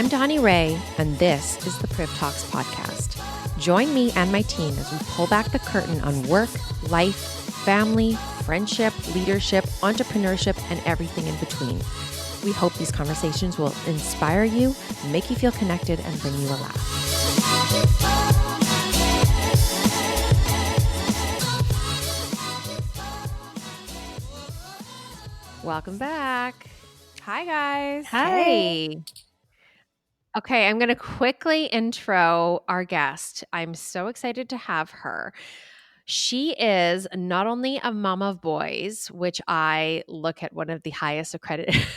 Donnie Ray, and this is the PRIV Talks podcast. Join me and my team as we pull back the curtain on work, life, family, friendship, leadership, entrepreneurship, and everything in between. We hope these conversations will inspire you, make you feel connected, and bring you a laugh. Welcome back. Hi, guys. Hey. Okay, I'm going to quickly intro our guest. I'm so excited to have her. She is not only a mom of boys, which I look at one of the highest accreditations.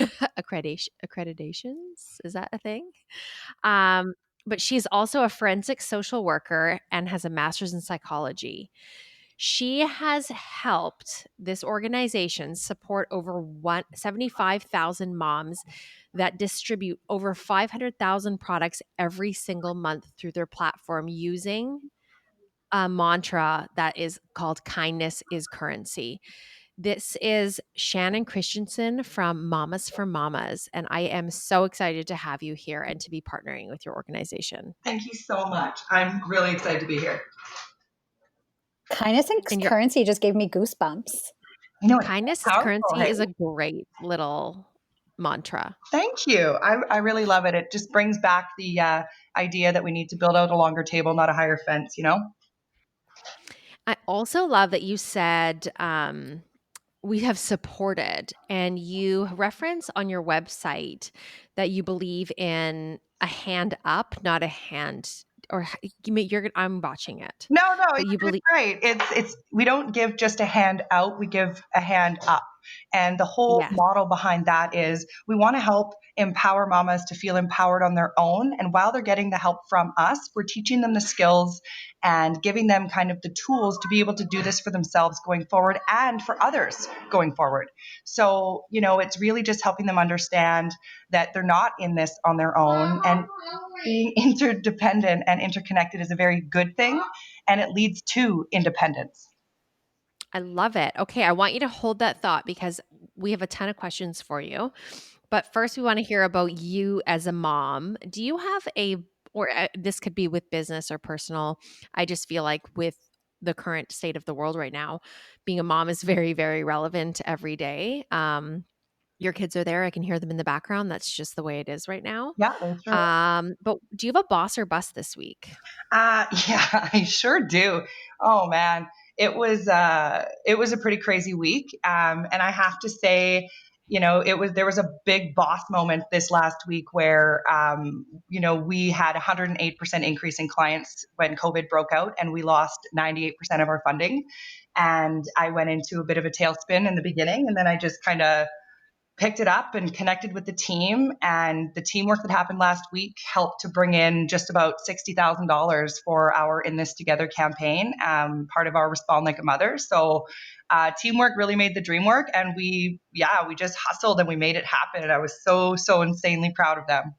Is that a thing? But she's also a forensic social worker and has a master's in psychology. She has helped this organization support over 75,000 moms that distribute over 500,000 products every single month through their platform using a mantra that is called kindness is currency. This is Shannon Christensen from Mamas for Mamas, and I am so excited to have you here and to be partnering with your organization. Thank you so much. I'm really excited to be here. Kindness and currency just gave me goosebumps. You know, kindness is currency is a great little mantra. Thank you. I really love it. It just brings back the idea that we need to build out a longer table, not a higher fence, you know? I also love that you said we have supported, and you reference on your website that you believe in a hand up, not a hand, or I'm botching it. No, you believe right. It's we don't give just a hand out, we give a hand up. And the whole model behind that is we want to help empower mamas to feel empowered on their own. And while they're getting the help from us, we're teaching them the skills and giving them kind of the tools to be able to do this for themselves going forward and for others going forward. So, you know, it's really just helping them understand that they're not in this on their own, and being interdependent and interconnected is a very good thing, and it leads to independence. I love it. Okay, I want you to hold that thought because we have a ton of questions for you. But first, we want to hear about you as a mom. Do you have this could be with business or personal. I just feel like with the current state of the world right now, being a mom is very, very relevant every day. Your kids are there. I can hear them in the background. That's just the way it is right now. Yeah, that's true. But do you have a boss or bust this week? Yeah, I sure do. Oh man, it was a pretty crazy week. And I have to say, you know, there was a big boss moment this last week where, you know, we had 108% increase in clients when COVID broke out, and we lost 98% of our funding. And I went into a bit of a tailspin in the beginning, and then I just kind of picked it up and connected with the team, and the teamwork that happened last week helped to bring in just about $60,000 for our In This Together campaign, part of our Respond Like a Mother. So teamwork really made the dream work, and we just hustled and we made it happen, and I was so insanely proud of them.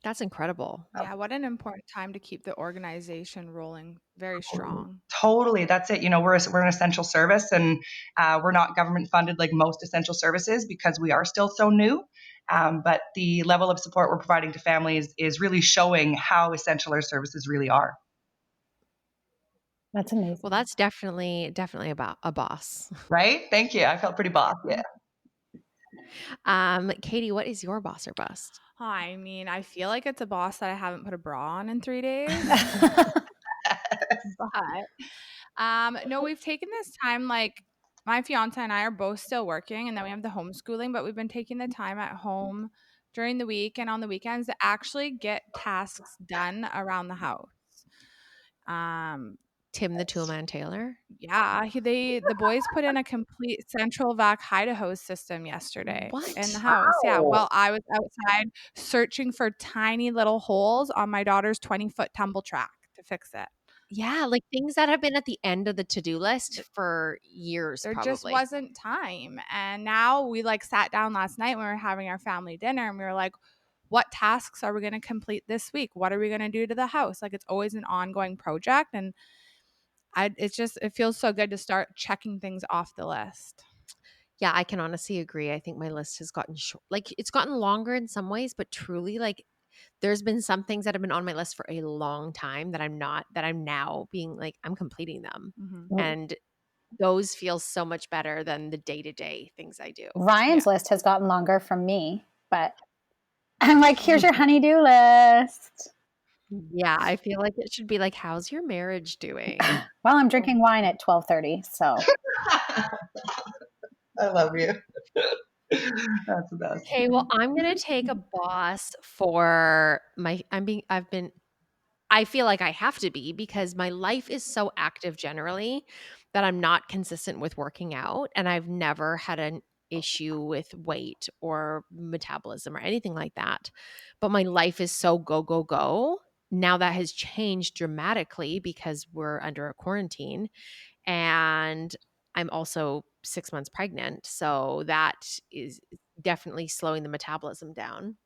That's incredible. Yeah, what an important time to keep the organization rolling very strong. Totally. That's it. You know, we're an essential service, and we're not government funded like most essential services because we are still so new. But the level of support we're providing to families is really showing how essential our services really are. That's amazing. Well, that's definitely about a boss. Right? Thank you. I felt pretty boss. Yeah. Katie, what is your boss or bust? I mean, I feel like it's a boss that I haven't put a bra on in 3 days. But no, we've taken this time, like my fiance and I are both still working, and then we have the homeschooling, but we've been taking the time at home during the week and on the weekends to actually get tasks done around the house. Tim the Toolman Taylor? Yeah, the boys put in a complete central vac hide hose system yesterday in the house. Wow. Yeah, well, I was outside searching for tiny little holes on my daughter's 20-foot tumble track to fix it. Yeah, like things that have been at the end of the to-do list for years. There probably just wasn't time. And now we sat down last night when we were having our family dinner, and we were like, what tasks are we going to complete this week? What are we going to do to the house? Like, it's always an ongoing project, and it feels so good to start checking things off the list. Yeah, I can honestly agree. I think my list has gotten short. Like, it's gotten longer in some ways, but truly, like, there's been some things that have been on my list for a long time that I'm now being like, I'm completing them. Mhm. And those feel so much better than the day-to-day things I do. Ryan's list has gotten longer from me, but I'm like, here's your honey-do list. Yeah, I feel like it should be like, how's your marriage doing? Well, I'm drinking wine at 12:30, so I love you. That's the best. Okay, well, I'm gonna take a boss for I feel like I have to be because my life is so active generally that I'm not consistent with working out. And I've never had an issue with weight or metabolism or anything like that. But my life is so go, go, go. Now that has changed dramatically because we're under a quarantine. And I'm also 6 months pregnant. So that is definitely slowing the metabolism down.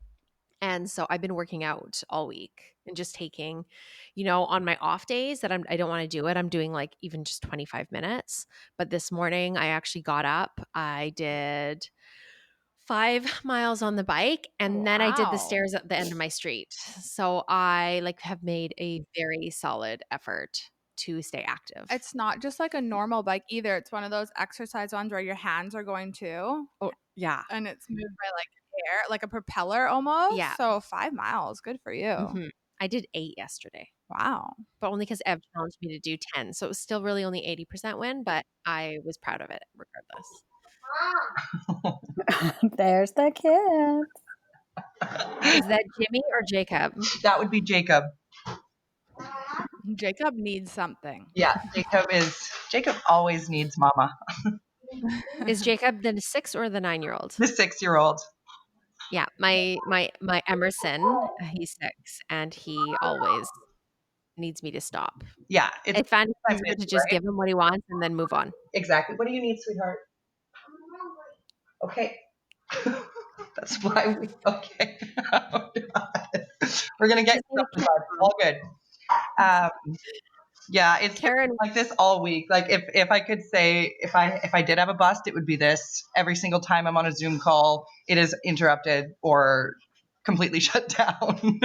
And so I've been working out all week and just taking, on my off days that I don't want to do it, I'm doing like even just 25 minutes. But this morning I actually got up, I did 5 miles on the bike, and then I did the Wow. stairs at the end of my street. So I like have made a very solid effort to stay active. It's not just like a normal bike either. It's one of those exercise ones where your hands are going too. Oh, yeah. And it's moved by like air, like a propeller almost. Yeah. So 5 miles, good for you. Mhm. I did 8 yesterday. Wow. But only because Ev challenged me to do 10. So it was still really only 80% win, but I was proud of it regardless. there's the kid. Is that Jimmy or Jacob? That would be Jacob. Jacob needs something. Yeah, Jacob always needs mama. Is Jacob the 6 or the 9-year-old? The 6-year-old. Yeah, my Emerson, he's 6 and he always needs me to stop. Yeah, I find it I'm easier to busy, just right? give him what he wants and then move on. Exactly. What do you need, sweetheart? Okay. That's why we. Okay. Oh, God. We're gonna get Just need a all good. Yeah, it's been Karen, like this all week. Like if I could say if I did have a bust, it would be this. Every single time I'm on a Zoom call, it is interrupted or completely shut down.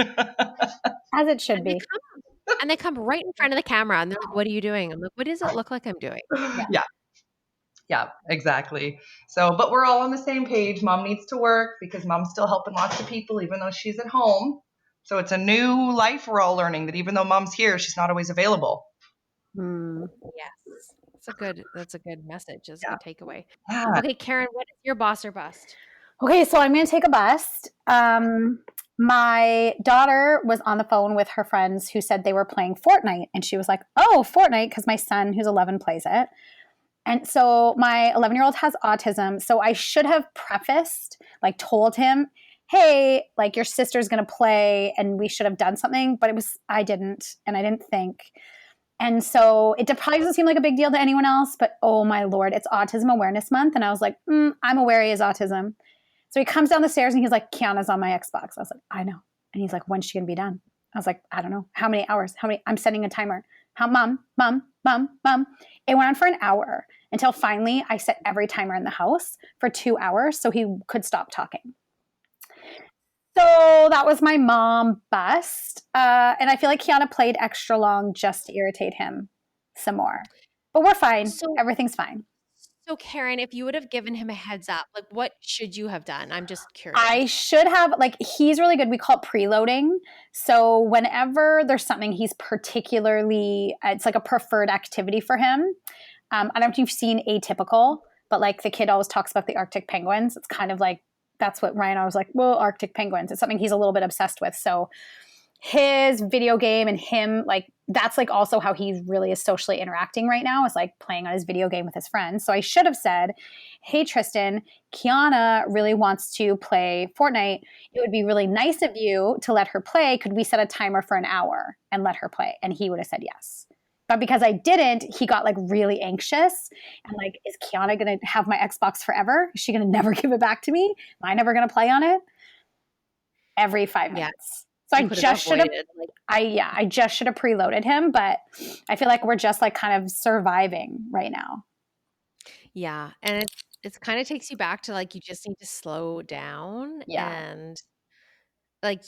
As it should and they be. come right in front of the camera and they're like, "What are you doing?" I'm like, "What does it look like I'm doing?" Yeah. Yeah, exactly. So, but we're all on the same page. Mom needs to work because mom's still helping lots of people, even though she's at home. So it's a new life we're all learning that even though mom's here, she's not always available. Yes. That's a good message. That's a Yeah. good takeaway. Yeah. Okay, Karen, what is your boss or bust? Okay, so I'm going to take a bust. My daughter was on the phone with her friends who said they were playing Fortnite, and she was like, "Oh, Fortnite," because my son, who's 11, plays it. And so my 11-year-old has autism, so I should have prefaced, like told him, "Hey, like your sister's going to play, and we should have done something," but I didn't, and I didn't think. And so it probably doesn't seem like a big deal to anyone else, but oh my Lord, it's Autism Awareness Month. And I was like, I'm aware he has autism. So he comes down the stairs and he's like, "Kiana's on my Xbox." I was like, "I know." And he's like, "When's she going to be done?" I was like, "I don't know. How many hours? I'm setting a timer. Mom, mom, mom, mom." It went on for an hour until finally I set every timer in the house for 2 hours so he could stop talking. So that was my mom bust. And I feel like Kiana played extra long just to irritate him some more. But we're fine. Everything's fine. So Karen, if you would have given him a heads up, like what should you have done? I'm just curious. I should have, like, he's really good. We call it preloading. So whenever there's something he's particularly, it's like a preferred activity for him. I don't know if you've seen Atypical, but like the kid always talks about the Arctic penguins. It's kind of like, that's what Ryan, I was like, well, Arctic penguins. It's something he's a little bit obsessed with. So his video game and him, like, that's like also how he really is socially interacting right now, is like playing on his video game with his friends. So I should have said, "Hey, Tristan, Kiana really wants to play Fortnite. It would be really nice of you to let her play. Could we set a timer for an hour and let her play?" And he would have said yes. But because I didn't, he got like really anxious and like, is Kiana going to have my Xbox forever? Is she going to never give it back to me? Am I never going to play on it? Every 5 minutes. So I just should have, I just should have preloaded him, but I feel like we're just like kind of surviving right now. Yeah. And it kind of takes you back to like, you just need to slow down. Yeah. And like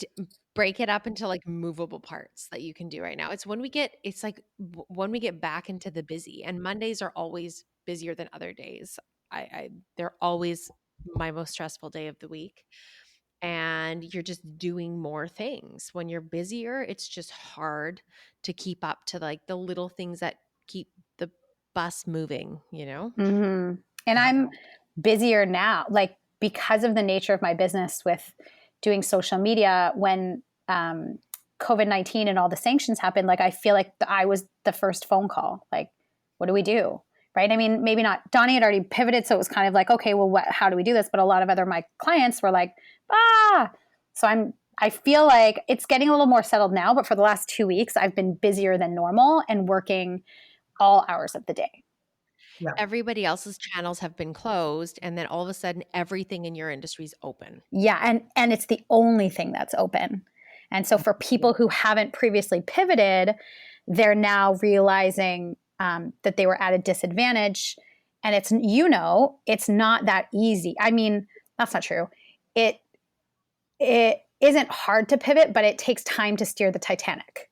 break it up into like movable parts that you can do right now. When we get back into the busy, and Mondays are always busier than other days. They're always my most stressful day of the week. And you're just doing more things. When you're busier, it's just hard to keep up to like the little things that keep the bus moving, you know? Mm-hmm. And I'm busier now, like because of the nature of my business with doing social media. When COVID-19 and all the sanctions happened, like I feel like I was the first phone call. Like, what do we do? Right? I mean, maybe not. Donnie had already pivoted, so it was kind of like, okay, well, how do we do this? But a lot of other my clients were like, ah. So I feel like it's getting a little more settled now. But for the last 2 weeks, I've been busier than normal and working all hours of the day. Yeah. Everybody else's channels have been closed, and then all of a sudden everything in your industry is open. Yeah, and it's the only thing that's open. And so for people who haven't previously pivoted, they're now realizing that they were at a disadvantage. And it's not that easy. I mean, that's not true. It isn't hard to pivot, but it takes time to steer the Titanic.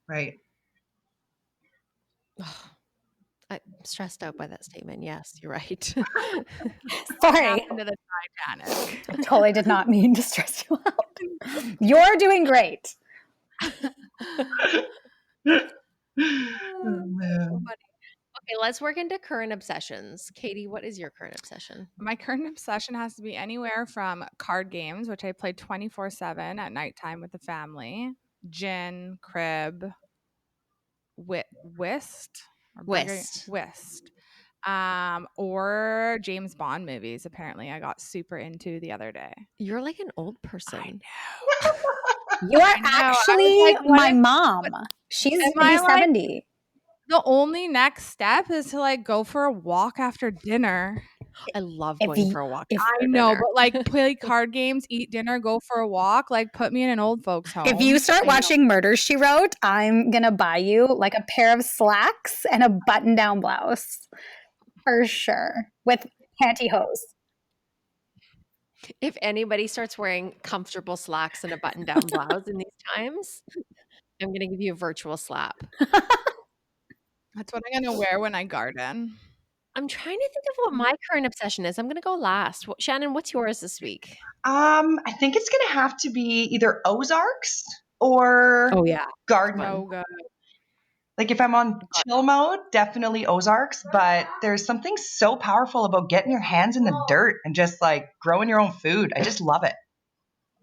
Right. Oh, I'm stressed out by that statement. Yes, you're right. Sorry, Happened to the Titanic. I totally did not mean to stress you out. You're doing great. Oh, man. Okay, let's work into current obsessions. Katie, what is your current obsession? My current obsession has to be anywhere from card games, which I play 24/7 at nighttime with the family, gin, crib, whist, or Whist. whist, or James Bond movies. Apparently, I got super into the other day. You're like an old person. I know. You are I know. I was actually like, what my if- mom. She's Am gonna I be like 70. the only next step is to like go for a walk after dinner? I love If going you- for a walk. if- I after know, dinner. but like play card games, eat dinner, go for a walk, like put me in an old folks home. If you start I know. watching Murder, She Wrote, I'm gonna buy you like a pair of slacks and a button-down blouse. For sure. With pantyhose. If anybody starts wearing comfortable slacks and a button-down blouse in these times, I'm going to give you a virtual slap. That's what I'm gonna wear when I garden. I'm trying to think of what my current obsession is. I'm going to go last. Shannon, what's yours this week? I think it's gonna have to be either Ozarks or Yeah. gardening. So good. Like if I'm on chill mode, definitely Ozarks, but there's something so powerful about getting your hands in the dirt and just like growing your own food. I just love it.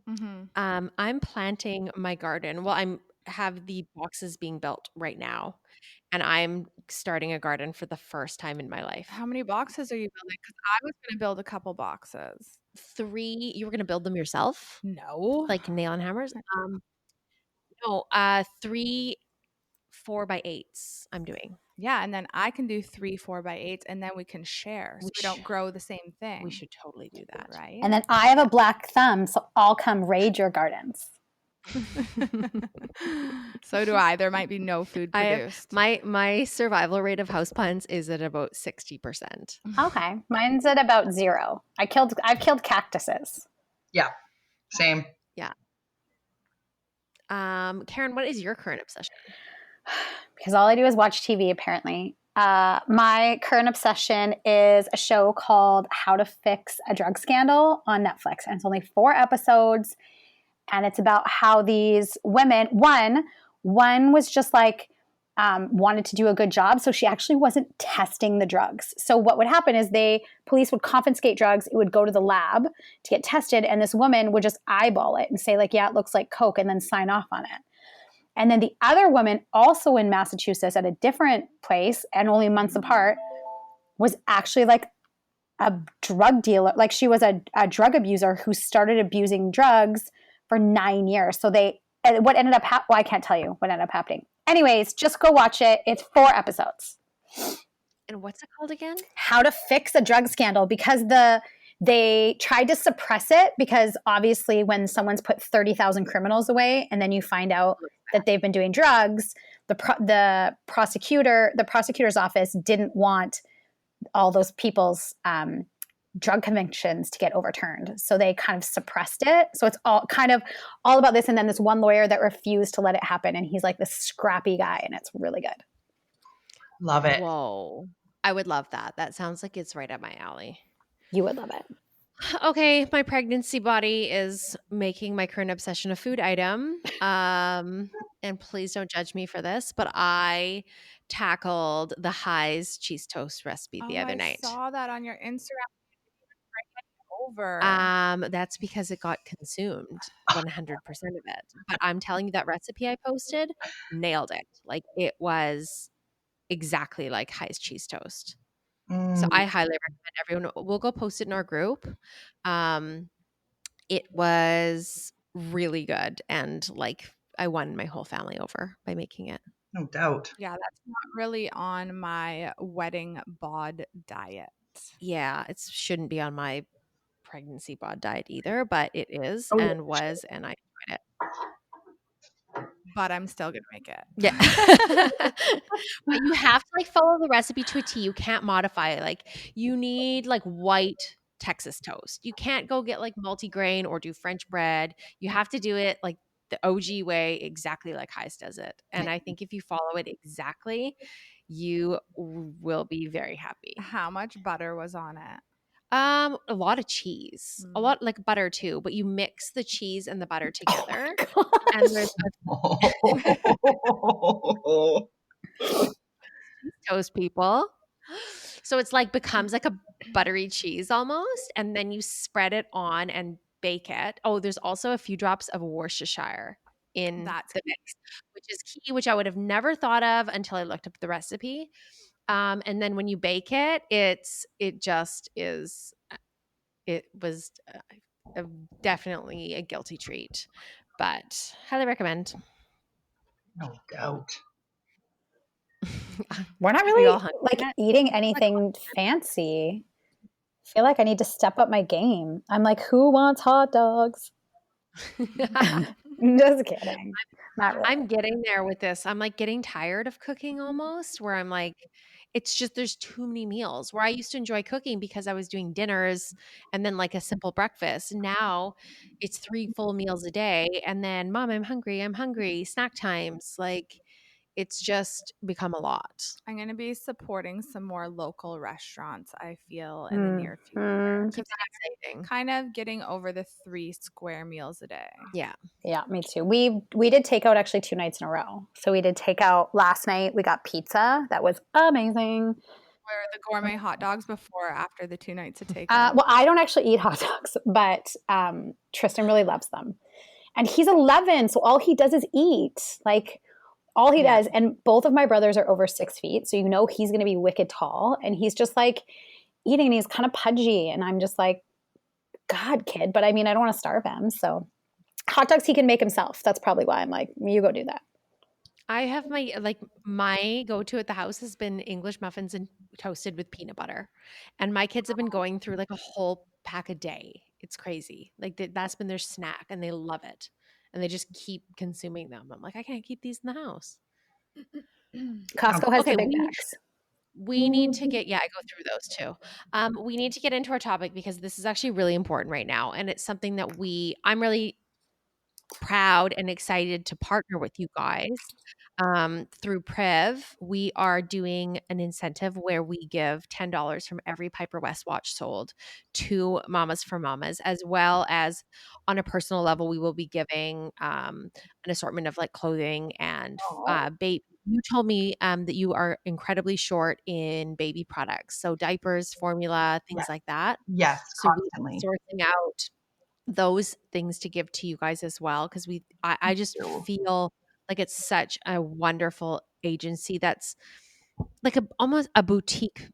Mm-hmm. I'm planting my garden. Well, I'm have the boxes being built right now, and I'm starting a garden for the first time in my life. How many boxes are you building? Because I was gonna build a couple boxes. 3. You were going to build them yourself, No. like nail and hammers? No, 3 4x8s I'm doing. Yeah, and then I can do 3 4x8s, and then we can share, so We we don't grow the same thing. We should totally do that. right? And then I have a black thumb, so I'll come raid your gardens. So do I. There might be no food produced. My survival rate of houseplants is at about 60%. Okay. Mine's at about 0. I've killed cactuses. Yeah, same. Karen, what is your current obsession? Because all I do is watch TV, apparently. My current obsession is a show called How to Fix a Drug Scandal on Netflix. And it's only 4 episodes. And it's about how these women, one was just like, wanted to do a good job. So she actually wasn't testing the drugs. So what would happen is police would confiscate drugs. It would go to the lab to get tested. And this woman would just eyeball it and say like, yeah, it looks like Coke, and then sign off on it. And then the other woman, also in Massachusetts at a different place and only months apart, was actually like a drug dealer. Like she was a drug abuser who started abusing drugs for 9 years. So what ended up well, I can't tell you what ended up happening. Anyways, just go watch it. It's 4 episodes. And what's it called again? How to Fix a Drug Scandal, because they tried to suppress it, because obviously when someone's put 30,000 criminals away and then you find out that they've been doing drugs, the prosecutor's office didn't want all those people's drug convictions to get overturned. So they kind of suppressed it. So it's all kind of all about this. And then this one lawyer that refused to let it happen. And he's like this scrappy guy, and it's really good. Love it. Whoa. I would love that. That sounds like it's right up my alley. You would love it. Okay, my pregnancy body is making my current obsession a food item. And please don't judge me for this, but I tackled the High's cheese toast recipe the Oh, other I night. saw that on your Instagram. Over. That's because it got consumed 100% of it. But I'm telling you, that recipe I posted nailed it. Like, it was exactly like High's cheese toast. So I highly recommend everyone. We'll go post it in our group. It was really good, and like I won my whole family over by making it. No doubt. Yeah, that's not really on my wedding bod diet. Yeah, it shouldn't be on my pregnancy bod diet either, but it is Oh, yeah. and was, and I enjoyed it. But I'm still gonna make it. Yeah. But you have to like follow the recipe to a T. You can't modify it. Like, you need like white Texas toast. You can't go get like multigrain or do French bread. You have to do it like the OG way, exactly like Heist does it. And I think if you follow it exactly, you will be very happy. How much butter was on it? A lot of cheese, a lot like butter too, but you mix the cheese and the butter together. And there's toast, people. So it's like becomes like a buttery cheese almost, and then you spread it on and bake it. Oh, there's also a few drops of Worcestershire in That's the mix, which is key, which I would have never thought of until I looked up the recipe. And then when you bake it, it just is. It was definitely a guilty treat, but highly recommend. No doubt. We're not We really all hungry like yet? eating anything fancy. I feel like I need to step up my game. I'm like, who wants hot dogs? Just kidding. Not really. I'm getting there with this. I'm like getting tired of cooking almost, where I'm like, it's just there's too many meals. Where I used to enjoy cooking because I was doing dinners and then like a simple breakfast. Now it's 3 full meals a day. And then, Mom, I'm hungry, snack times. Like, it's just become a lot. I'm gonna be supporting some more local restaurants, I feel, in the near future. Keep that exciting. Kind of getting over the 3 square meals a day. Yeah. Yeah, me too. We did takeout actually 2 nights in a row. So we did takeout last night. We got pizza. That was amazing. Where the gourmet hot dogs before or after the 2 nights of takeout? Well, I don't actually eat hot dogs, but Tristan really loves them. And he's 11, so all he does is eat. Like, all he does. And both of my brothers are over 6 feet, so you know he's going to be wicked tall. And he's just like eating, and he's kind of pudgy. And I'm just like, God, kid. But I mean, I don't want to starve him. So hot dogs he can make himself. That's probably why I'm like, you go do that. I have my go-to at the house has been English muffins and toasted with peanut butter. And my kids have been going through like a whole pack a day. It's crazy. Like that's been their snack and they love it. And they just keep consuming them. I'm like, I can't keep these in the house. Costco has Okay, the big bags. We need to get, I go through those too. We need to get into our topic because this is actually really important right now. And it's something that I'm really proud and excited to partner with you guys. Through PRIV, we are doing an incentive where we give $10 from every Piper West watch sold to Mamas for Mamas, as well as on a personal level, we will be giving an assortment of like clothing and baby. You told me that you are incredibly short in baby products, so diapers, formula, things like that. Yes, So constantly. we're sourcing out those things to give to you guys as well, because I just feel like it's such a wonderful agency that's like almost a boutique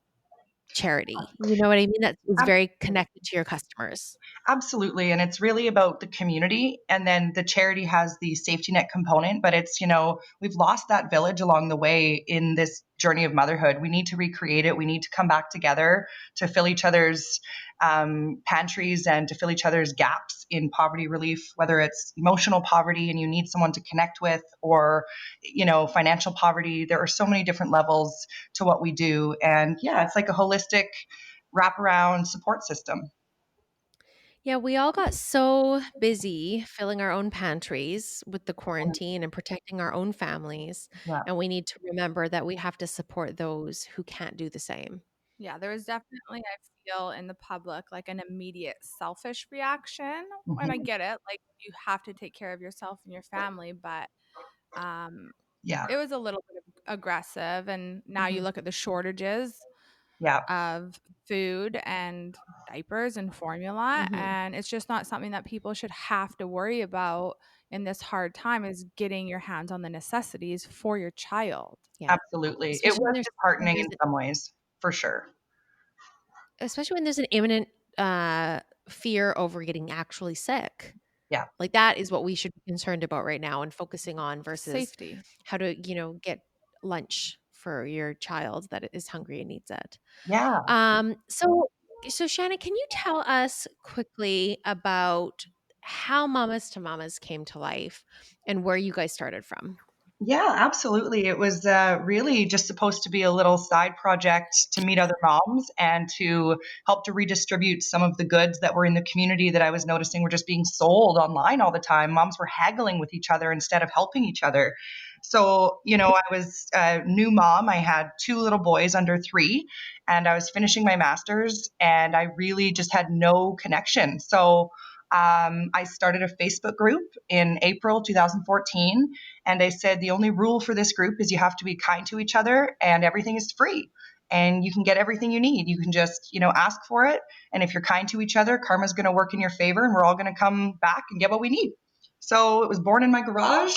charity. You know what I mean? That is very connected to your customers. Absolutely. And it's really about the community. And then the charity has the safety net component, but it's, we've lost that village along the way in this journey of motherhood. We need to recreate it. We need to come back together to fill each other's pantries and to fill each other's gaps in poverty relief, whether it's emotional poverty and you need someone to connect with, or, financial poverty. There are so many different levels to what we do. And yeah, it's like a holistic wraparound support system. Yeah, we all got so busy filling our own pantries with the quarantine and protecting our own families. Yeah. And we need to remember that we have to support those who can't do the same. Yeah, there was definitely, I feel, in the public like an immediate selfish reaction. And I Mhm. get it. Like, you have to take care of yourself and your family, but um, Yeah. it was a little bit aggressive. And now you Mhm. look at the shortages Yeah. of food and diapers and formula, Mhm. and it's just not something that people should have to worry about in this hard time, is getting your hands on the necessities for your child. Yeah. Absolutely. It Especially was when disheartening there's in some ways, for sure. an imminent fear over getting actually sick. Yeah. Like that is what we should be concerned about right now and focusing on versus Safety. how to, get lunch for your child that is hungry and needs it. Yeah. So Shannon, can you tell us quickly about how Mamas to Mamas came to life and where you guys started from? Yeah, absolutely. It was really just supposed to be a little side project to meet other moms and to help to redistribute some of the goods that were in the community that I was noticing were just being sold online all the time. Moms were haggling with each other instead of helping each other. So, I was a new mom. I had two little boys under 3, and I was finishing my master's, and I really just had no connection. So, I started a Facebook group in April 2014, and they said the only rule for this group is you have to be kind to each other and everything is free. And you can get everything you need. You can just, ask for it. And if you're kind to each other, karma's going to work in your favor and we're all going to come back and get what we need. So it was born in my garage.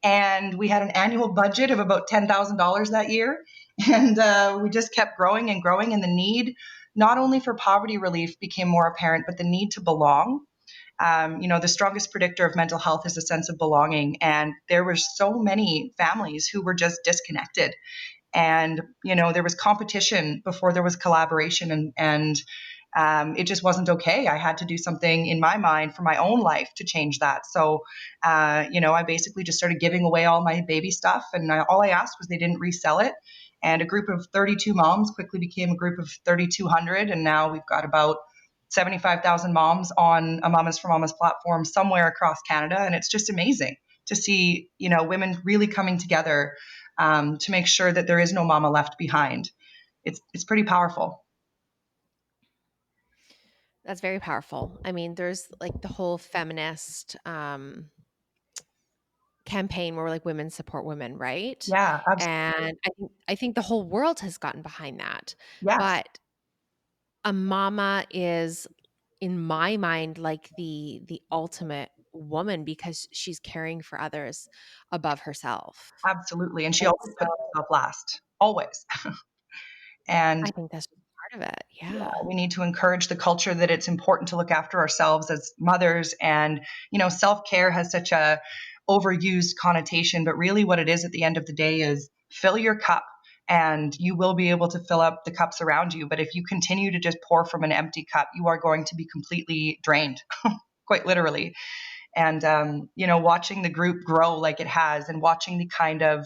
And we had an annual budget of about $10,000 that year. And we just kept growing and growing. And the need, not only for poverty relief, became more apparent, but the need to belong. The strongest predictor of mental health is a sense of belonging. And there were so many families who were just disconnected. And, there was competition before there was collaboration. And it just wasn't okay. I had to do something in my mind for my own life to change that. So, I basically just started giving away all my baby stuff. And all I asked was they didn't resell it. And a group of 32 moms quickly became a group of 3,200. And now we've got about 75,000 moms on a Mamas for Mamas platform somewhere across Canada. And it's just amazing to see, women really coming together to make sure that there is no mama left behind. It's pretty powerful. That's very powerful. I mean, there's like the whole feminist campaign where like women support women, right? Yeah, absolutely. And I think the whole world has gotten behind that. Yes, But a mama is in my mind like the ultimate woman because she's caring for others above herself. absolutely. And she And always so puts herself last, always. And I think that's just part of it. yeah, Yeah. we need to encourage the culture that it's important to look after ourselves as mothers. And, self-care has such a overused connotation, but really what it is at the end of the day is fill your cup and you will be able to fill up the cups around you. But if you continue to just pour from an empty cup, you are going to be completely drained, quite literally. And watching the group grow like it has and watching the kind of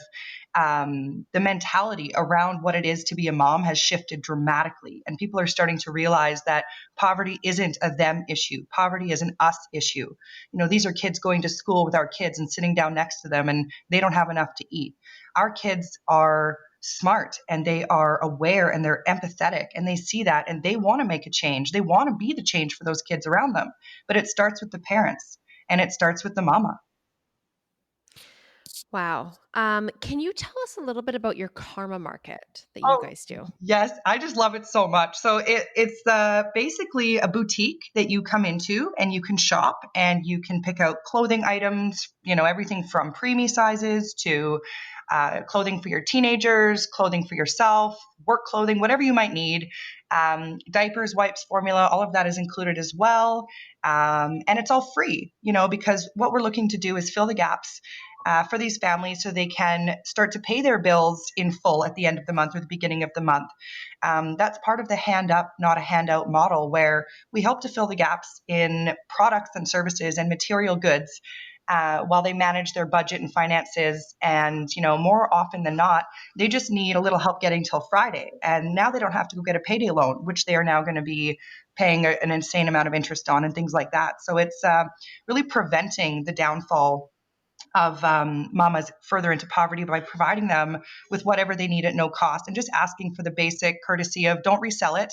the mentality around what it is to be a mom has shifted dramatically, and people are starting to realize that poverty isn't a them issue. Poverty is an us issue. These are kids going to school with our kids and sitting down next to them and they don't have enough to eat. Our kids are smart and they are aware and they're empathetic and they see that and they want to make a change. They want to be the change for those kids around them, but it starts with the parents and it starts with the mama. Wow. Can you tell us a little bit about your karma market that you Oh, guys do? yes, I just love it so much. So it's basically a boutique that you come into and you can shop and you can pick out clothing items, everything from preemie sizes to clothing for your teenagers, clothing for yourself, work clothing, whatever you might need. Diapers, wipes, formula, all of that is included as well. And it's all free, because what we're looking to do is fill the gaps for these families so they can start to pay their bills in full at the end of the month or the beginning of the month. That's part of the hand up, not a handout model, where we help to fill the gaps in products and services and material goods while they manage their budget and finances. And, more often than not, they just need a little help getting till Friday. And now they don't have to go get a payday loan, which they are now going to be paying an insane amount of interest on and things like that. So it's really preventing the downfall of mamas further into poverty by providing them with whatever they need at no cost, and just asking for the basic courtesy of don't resell it,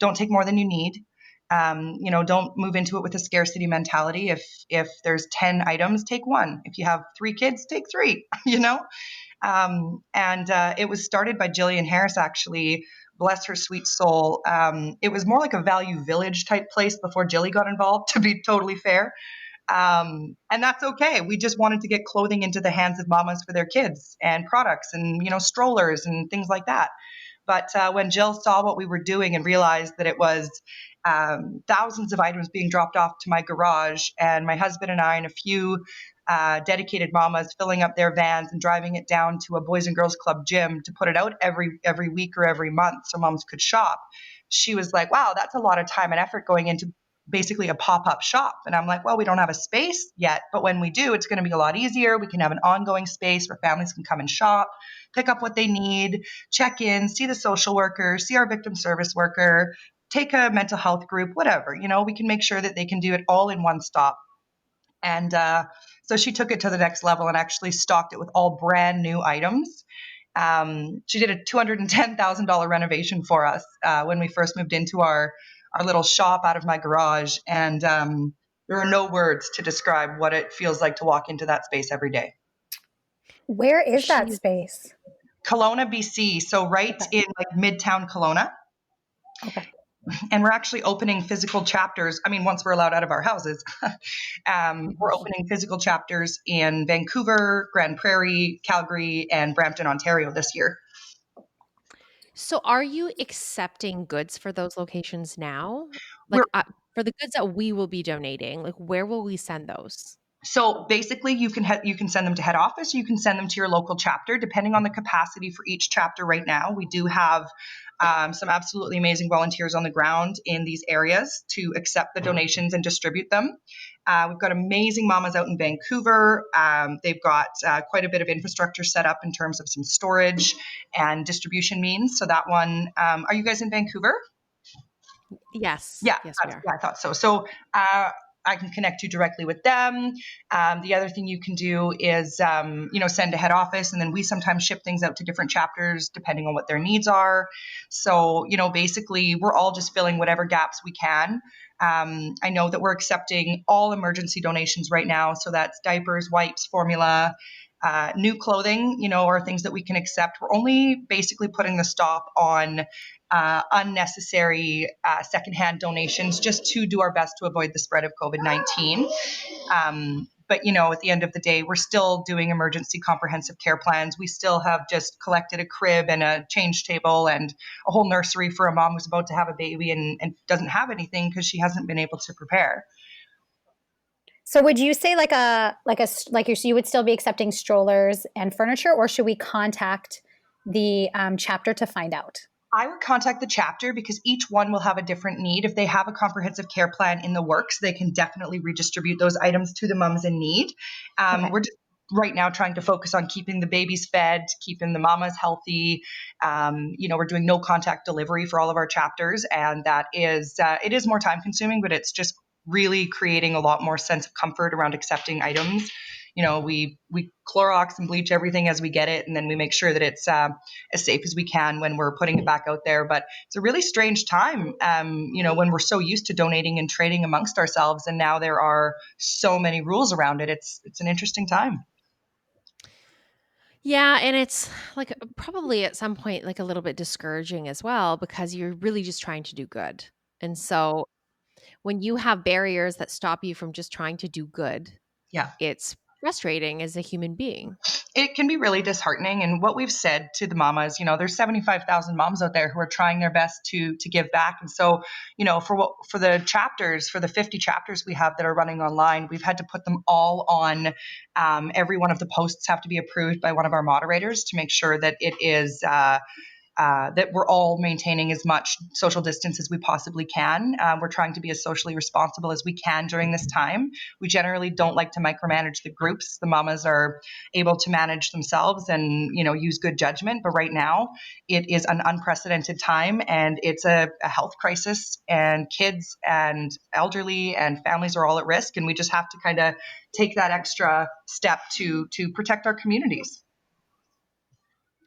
don't take more than you need. Don't move into it with a scarcity mentality. If there's 10 items, take one. If you have 3 kids, take 3. It was started by Jillian Harris, actually. Bless her sweet soul. It was more like a Value Village type place before Jilly got involved, to be totally fair. And that's okay. We just wanted to get clothing into the hands of mamas for their kids, and products and, strollers and things like that. But when Jill saw what we were doing and realized that it was thousands of items being dropped off to my garage, and my husband and I and a few dedicated mamas filling up their vans and driving it down to a Boys and Girls Club gym to put it out every week or every month so moms could shop, she was like, wow, that's a lot of time and effort going into basically a pop-up shop. And I'm like, well, we don't have a space yet, but when we do, it's going to be a lot easier. We can have an ongoing space where families can come and shop, pick up what they need, check in, see the social worker, see our victim service worker, take a mental health group, whatever. We can make sure that they can do it all in one stop. And so she took it to the next level and actually stocked it with all brand new items. She did a $210,000 renovation for us when we first moved into our little shop out of my garage. And there are no words to describe what it feels like to walk into that space every day. Where is that space? Kelowna, BC. So right in Midtown Kelowna. Okay. And we're actually opening physical chapters. I mean, once we're allowed out of our houses, we're opening physical chapters in Vancouver, Grand Prairie, Calgary, and Brampton, Ontario this year. So are you accepting goods for those locations now? For the goods that we will be donating, where will we send those? So basically, you can send them to head office, or you can send them to your local chapter, depending on the capacity for each chapter. Right now, we do have some absolutely amazing volunteers on the ground in these areas to accept the donations and distribute them. We've got amazing mamas out in Vancouver. They've got quite a bit of infrastructure set up in terms of some storage and distribution means. So that one, are you guys in Vancouver? Yes. Yeah, yes, we are. Yeah, I thought so. So I can connect you directly with them. The other thing you can do is, send to head office, and then we sometimes ship things out to different chapters depending on what their needs are. So, basically, we're all just filling whatever gaps we can. I know that we're accepting all emergency donations right now. So that's diapers, wipes, formula, new clothing, are things that we can accept. We're only basically putting the stop on unnecessary secondhand donations, just to do our best to avoid the spread of COVID-19. But, at the end of the day, we're still doing emergency comprehensive care plans. We still have just collected a crib and a change table and a whole nursery for a mom who's about to have a baby and doesn't have anything because she hasn't been able to prepare. So would you say you would still be accepting strollers and furniture, or should we contact the chapter to find out? I would contact the chapter because each one will have a different need. If they have a comprehensive care plan in the works, they can definitely redistribute those items to the moms in need. Okay. We're just right now trying to focus on keeping the babies fed, keeping the mamas healthy. We're doing no contact delivery for all of our chapters, and that is it is more time consuming, but it's just really creating a lot more sense of comfort around accepting items. We Clorox and bleach everything as we get it, and then we make sure that it's as safe as we can when we're putting it back out there. But it's a really strange time, when we're so used to donating and trading amongst ourselves, and now there are so many rules around it. It's an interesting time. Yeah, and it's probably at some point a little bit discouraging as well, because you're really just trying to do good. And so when you have barriers that stop you from just trying to do good, yeah, it's frustrating as a human being. It can be really disheartening. And what we've said to the mamas, there's 75,000 moms out there who are trying their best to give back. And so, for the chapters, for the 50 chapters we have that are running online, we've had to put them all on. Every one of the posts have to be approved by one of our moderators to make sure that it is that we're all maintaining as much social distance as we possibly can. We're trying to be as socially responsible as we can during this time. We generally don't like to micromanage the groups. The mamas are able to manage themselves and, use good judgment. But right now, it is an unprecedented time, and it's a health crisis, and kids and elderly and families are all at risk. And we just have to kind of take that extra step to protect our communities.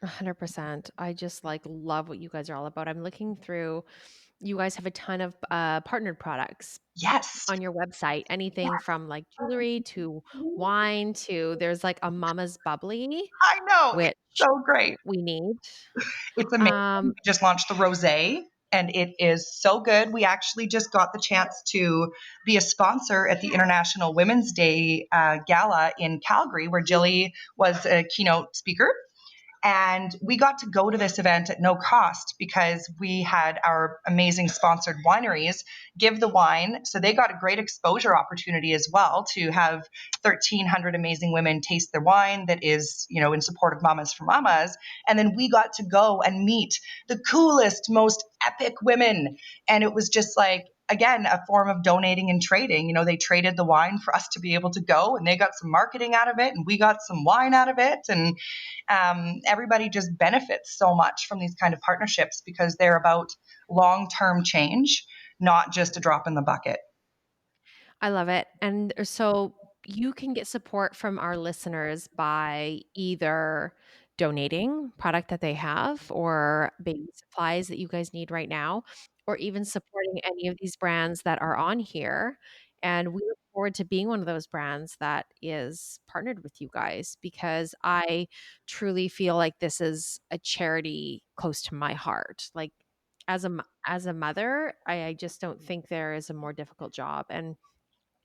100%. I just love what you guys are all about. I'm looking through, you guys have a ton of partnered products Yes. on your website, anything from jewelry to wine to there's a mama's bubbly, I know. which It's so great. we need. It's amazing. We Um, just launched the rosé, and it is so good. We actually just got the chance to be a sponsor at the International Women's Day Gala in Calgary, where Jilly was a keynote speaker. And we got to go to this event at no cost because we had our amazing sponsored wineries give the wine. So they got a great exposure opportunity as well to have 1,300 amazing women taste their wine that is, in support of Mamas for Mamas. And then we got to go and meet the coolest, most epic women. And it was just again, a form of donating and trading. They traded the wine for us to be able to go, and they got some marketing out of it, and we got some wine out of it. And everybody just benefits so much from these kind of partnerships because they're about long-term change, not just a drop in the bucket. I love it. And so you can get support from our listeners by either donating product that they have or baby supplies that you guys need right now, or even supporting any of these brands that are on here. And we look forward to being one of those brands that is partnered with you guys because I truly feel like this is a charity close to my heart. As a mother, I just don't think there is a more difficult job. And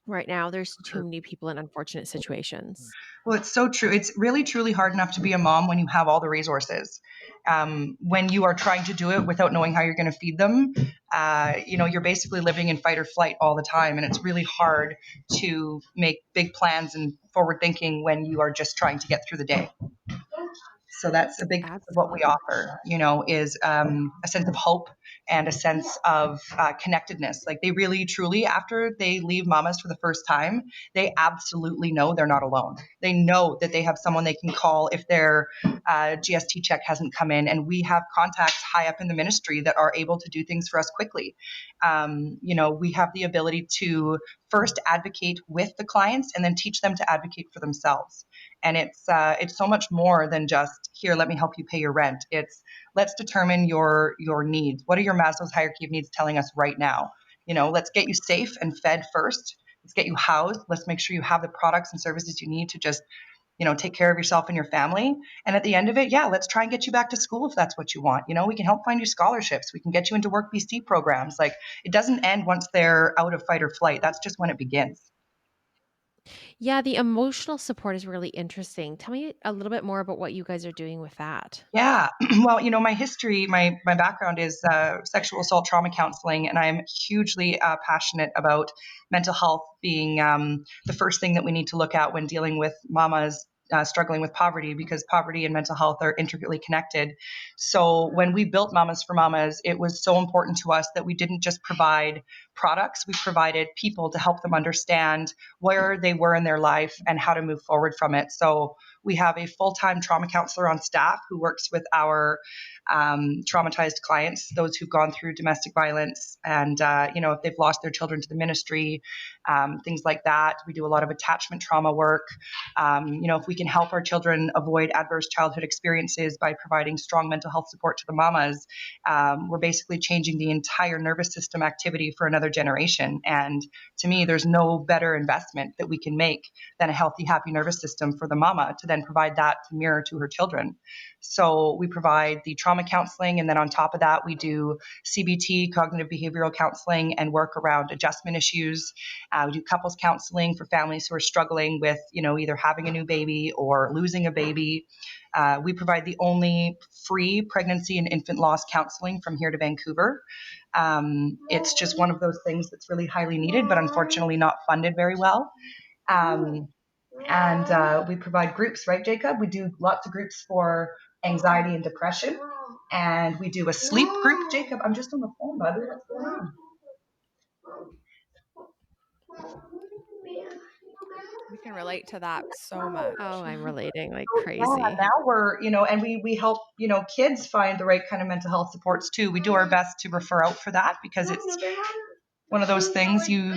right now, there's too many people in unfortunate situations. Well, it's so true. It's really, truly hard enough to be a mom when you have all the resources. When you are trying to do it without knowing how you're going to feed them, you're basically living in fight or flight all the time. And it's really hard to make big plans and forward thinking when you are just trying to get through the day. So that's a big piece of what we Absolutely. offer, is a sense of hope and a sense of connectedness. They really, truly, after they leave Mamas for the first time, they absolutely know they're not alone. They know that they have someone they can call if their GST check hasn't come in. And we have contacts high up in the ministry that are able to do things for us quickly. We have the ability to first advocate with the clients and then teach them to advocate for themselves. And it's so much more than just here, let me help you pay your rent. It's let's determine your needs. What are your Maslow's hierarchy of needs telling us right now? Let's get you safe and fed first. Let's get you housed. Let's make sure you have the products and services you need to just, take care of yourself and your family. And at the end of it, yeah, let's try and get you back to school if that's what you want. We can help find you scholarships. We can get you into Work BC programs. It doesn't end once they're out of fight or flight. That's just when it begins. Yeah, the emotional support is really interesting. Tell me a little bit more about what you guys are doing with that. Yeah. Well, my history, my background is sexual assault trauma counseling, and I'm hugely passionate about mental health being the first thing that we need to look at when dealing with mamas struggling with poverty, because poverty and mental health are intricately connected. So when we built Mamas for Mamas, it was so important to us that we didn't just provide products, we provided people to help them understand where they were in their life and how to move forward from it. So we have a full-time trauma counselor on staff who works with our traumatized clients, those who've gone through domestic violence, and if they've lost their children to the ministry, things like that. We do a lot of attachment trauma work. If we can help our children avoid adverse childhood experiences by providing strong mental health support to the mamas, we're basically changing the entire nervous system activity for another generation. And to me, there's no better investment that we can make than a healthy, happy nervous system for the mama to then provide that to mirror to her children. So we provide the trauma counseling, and then on top of that, we do CBT, cognitive behavioral counseling, and work around adjustment issues. We do couples counseling for families who are struggling with, either having a new baby or losing a baby. We provide the only free pregnancy and infant loss counseling from here to Vancouver. It's just one of those things that's really highly needed, but unfortunately not funded very well. And we provide groups, right, Jacob? We do lots of groups for anxiety and depression. And we do a sleep group. Jacob, I'm just on the phone, buddy. What's going on? We can relate to that so much. Oh, I'm relating like Yeah, crazy. now we're, and we help, kids find the right kind of mental health supports too. We do our best to refer out for that because it's one of those things you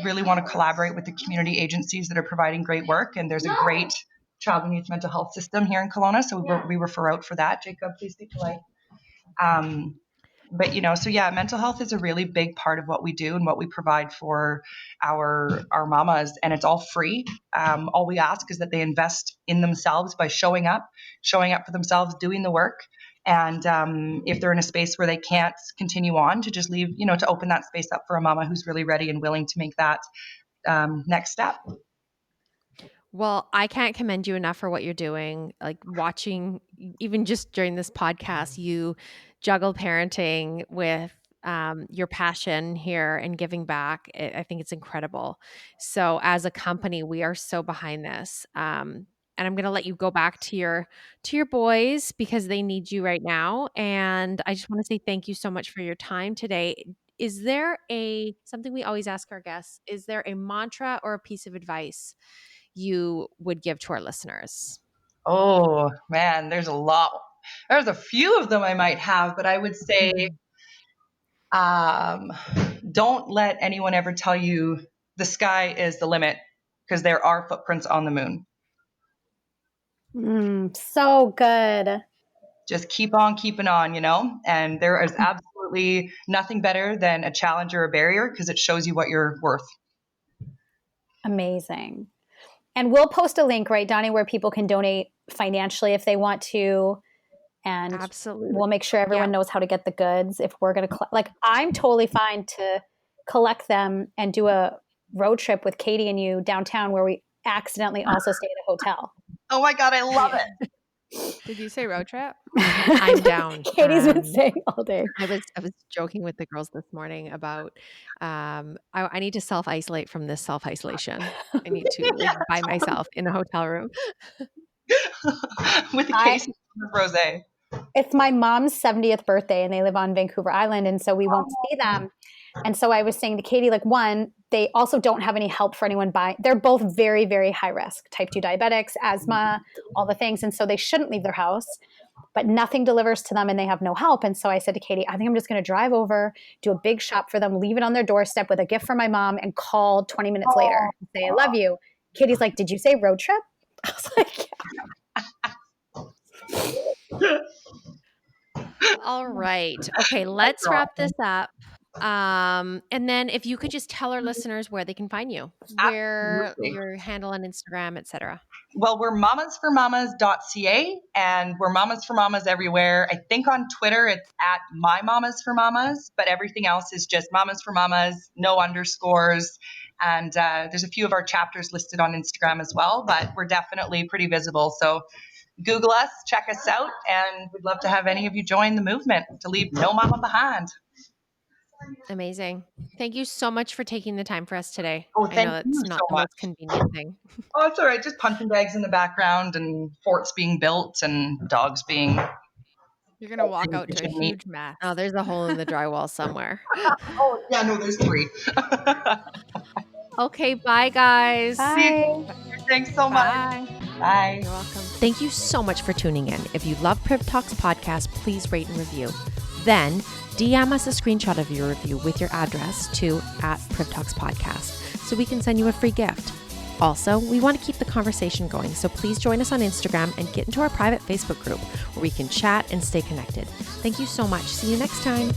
really want to collaborate with the community agencies that are providing great work. And there's a great child and youth mental health system here in Kelowna. So we refer out for that. Jacob, please be polite. But so yeah, mental health is a really big part of what we do and what we provide for our mamas, and it's all free. All we ask is that they invest in themselves by showing up for themselves, doing the work, and if they're in a space where they can't continue on, to just leave, to open that space up for a mama who's really ready and willing to make that next step. Well, I can't commend you enough for what you're doing. Like watching, even just during this podcast, you juggle parenting with your passion here and giving back. I think it's incredible. So, as a company, we are so behind this. And I'm going to let you go back to your boys because they need you right now. And I just want to say thank you so much for your time today. Is there something we always ask our guests? Is there a mantra or a piece of advice you would give to our listeners? Oh man, there's a lot. There's a few of them I might have, but I would say, don't let anyone ever tell you the sky is the limit, because there are footprints on the moon. So good. Just keep on keeping on, and there is absolutely nothing better than a challenge or a barrier, because it shows you what you're worth. Amazing. And we'll post a link, right, Donnie, where people can donate financially if they want to. And Absolutely. we'll make sure everyone knows how to get the goods. If we're going to, I'm totally fine to collect them and do a road trip with Katie and you downtown where we accidentally also stay at a hotel. Oh my God, I love it. Did you say road trip? I'm down. Katie's been saying all day. I was joking with the girls this morning about I need to self-isolate from this self-isolation. I need to live by myself in a hotel room. With a case of rosé. It's my mom's 70th birthday and they live on Vancouver Island. And so we won't see them. And so I was saying to Katie, one, they also don't have any help for anyone buying. They're both very, very high risk, type 2 diabetics, asthma, all the things. And so they shouldn't leave their house, but nothing delivers to them and they have no help. And so I said to Katie, I think I'm just going to drive over, do a big shop for them, leave it on their doorstep with a gift for my mom, and call 20 minutes later and say, I love you. Katie's like, did you say road trip? I was like, Yeah. All right. Okay, let's wrap this up. And then if you could just tell our listeners where they can find you, where your handle on Instagram, etc. Well, we're mamasformamas.ca, and we're Mamas for Mamas everywhere. I think on Twitter it's at My Mamas for Mamas, but everything else is just Mamas for Mamas, no underscores. And there's a few of our chapters listed on Instagram as well, but we're definitely pretty visible. So Google us, check us out, and we'd love to have any of you join the movement to leave no mama behind. Amazing. Thank you so much for taking the time for us today. Oh, I know it's not the most convenient thing. Oh, it's all right. Just punching bags in the background and forts being built and dogs being... You're going to walk out to a huge mess. Oh, there's a hole in the drywall somewhere. Oh, yeah, no, there's 3. Okay, bye, guys. bye. Thanks so much. Bye. You're welcome. Thank you so much for tuning in. If you love PRIV Talks podcast, please rate and review. Then DM us a screenshot of your review with your address to @PRIV Talks podcast so we can send you a free gift. Also, we want to keep the conversation going, so please join us on Instagram and get into our private Facebook group where we can chat and stay connected. Thank you so much. See you next time.